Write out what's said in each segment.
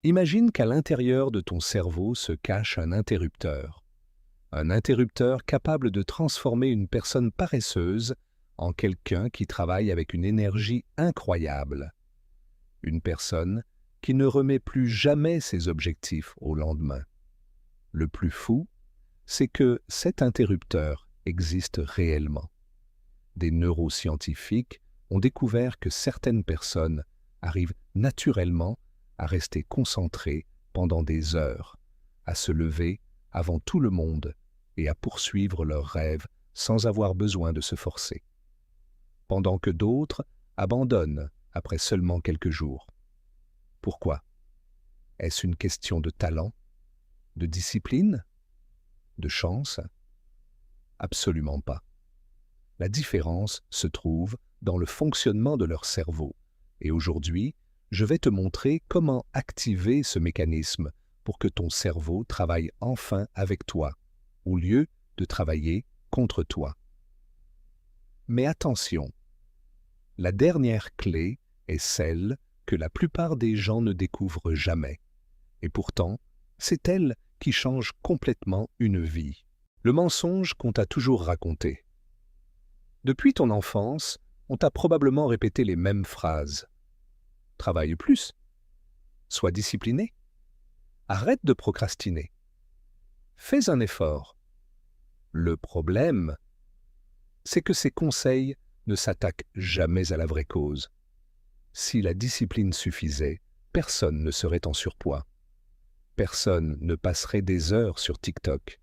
Imagine qu'à l'intérieur de ton cerveau se cache un interrupteur capable de transformer une personne paresseuse en quelqu'un qui travaille avec une énergie incroyable, une personne qui ne remet plus jamais ses objectifs au lendemain. Le plus fou, c'est que cet interrupteur existe réellement. Des neuroscientifiques ont découvert que certaines personnes arrivent naturellement à rester concentrées pendant des heures, à se lever avant tout le monde et à poursuivre leurs rêves sans avoir besoin de se forcer. Pendant que d'autres abandonnent après seulement quelques jours. Pourquoi? Est-ce une question de talent, de discipline, de chance? Absolument pas. La différence se trouve dans le fonctionnement de leur cerveau. Et aujourd'hui, je vais te montrer comment activer ce mécanisme pour que ton cerveau travaille enfin avec toi, au lieu de travailler contre toi. Mais attention, la dernière clé est celle que la plupart des gens ne découvrent jamais. Et pourtant, c'est elle qui change complètement une vie. Le mensonge qu'on t'a toujours raconté. Depuis ton enfance, on t'a probablement répété les mêmes phrases. Travaille plus. Sois discipliné. Arrête de procrastiner. Fais un effort. Le problème, c'est que ces conseils ne s'attaquent jamais à la vraie cause. Si la discipline suffisait, personne ne serait en surpoids. Personne ne passerait des heures sur TikTok.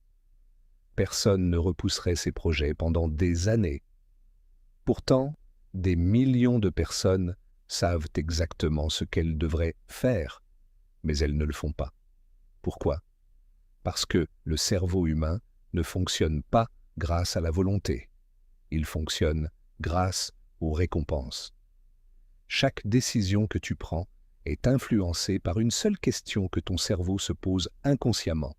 Personne ne repousserait ses projets pendant des années. Pourtant, des millions de personnes savent exactement ce qu'elles devraient faire, mais elles ne le font pas. Pourquoi? Parce que le cerveau humain ne fonctionne pas grâce à la volonté. Il fonctionne grâce aux récompenses. Chaque décision que tu prends est influencée par une seule question que ton cerveau se pose inconsciemment.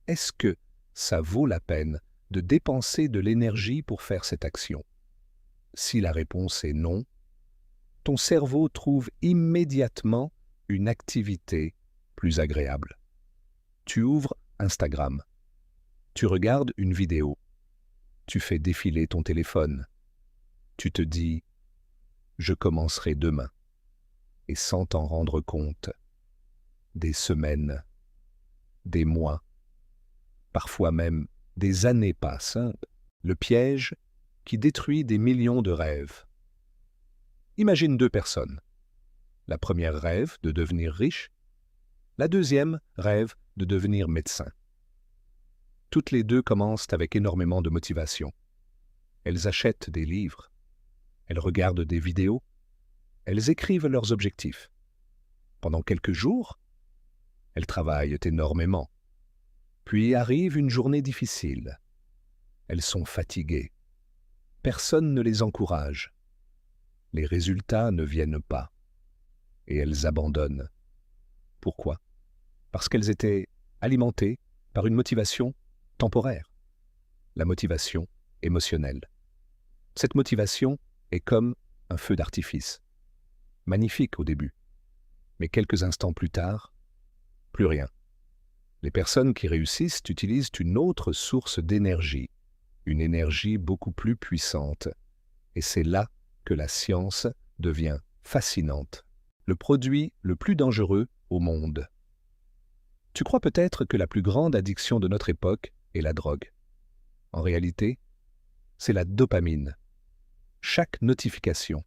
Est-ce que ça vaut la peine de dépenser de l'énergie pour faire cette action? Si la réponse est non, ton cerveau trouve immédiatement une activité plus agréable. Tu ouvres Instagram. Tu regardes une vidéo. Tu fais défiler ton téléphone. Tu te dis « je commencerai demain » et sans t'en rendre compte, des semaines, des mois, parfois même des années passent, le piège qui détruit des millions de rêves. Imagine deux personnes. La première rêve de devenir riche, la deuxième rêve de devenir médecin. Toutes les deux commencent avec énormément de motivation. Elles achètent des livres, elles regardent des vidéos, elles écrivent leurs objectifs. Pendant quelques jours, elles travaillent énormément. Puis arrive une journée difficile. Elles sont fatiguées. Personne ne les encourage. Les résultats ne viennent pas. Et elles abandonnent. Pourquoi? Parce qu'elles étaient alimentées par une motivation temporaire. La motivation émotionnelle. Cette motivation est comme un feu d'artifice. Magnifique au début. Mais quelques instants plus tard, plus rien. Les personnes qui réussissent utilisent une autre source d'énergie, une énergie beaucoup plus puissante. Et c'est là que la science devient fascinante. Le produit le plus dangereux au monde. Tu crois peut-être que la plus grande addiction de notre époque est la drogue. En réalité, c'est la dopamine. Chaque notification,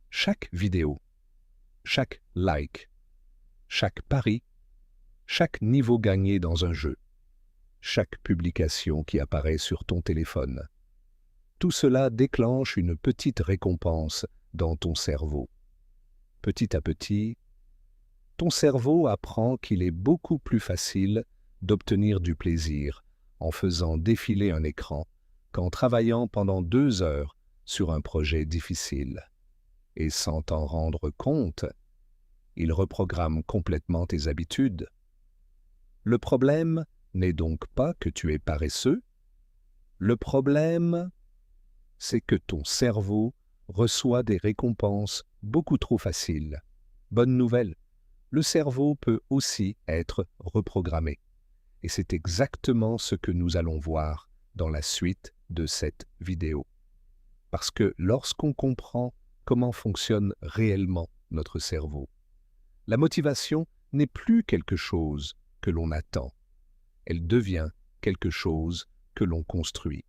chaque vidéo, chaque like, chaque pari, chaque niveau gagné dans un jeu, chaque publication qui apparaît sur ton téléphone. Tout cela déclenche une petite récompense dans ton cerveau. Petit à petit, ton cerveau apprend qu'il est beaucoup plus facile d'obtenir du plaisir en faisant défiler un écran qu'en travaillant pendant 2 heures sur un projet difficile. Et sans t'en rendre compte, il reprogramme complètement tes habitudes. Le problème n'est donc pas que tu es paresseux. Le problème, c'est que ton cerveau reçoit des récompenses beaucoup trop faciles. Bonne nouvelle, le cerveau peut aussi être reprogrammé. Et c'est exactement ce que nous allons voir dans la suite de cette vidéo. Parce que lorsqu'on comprend comment fonctionne réellement notre cerveau, la motivation n'est plus quelque chose que l'on attend, elle devient quelque chose que l'on construit.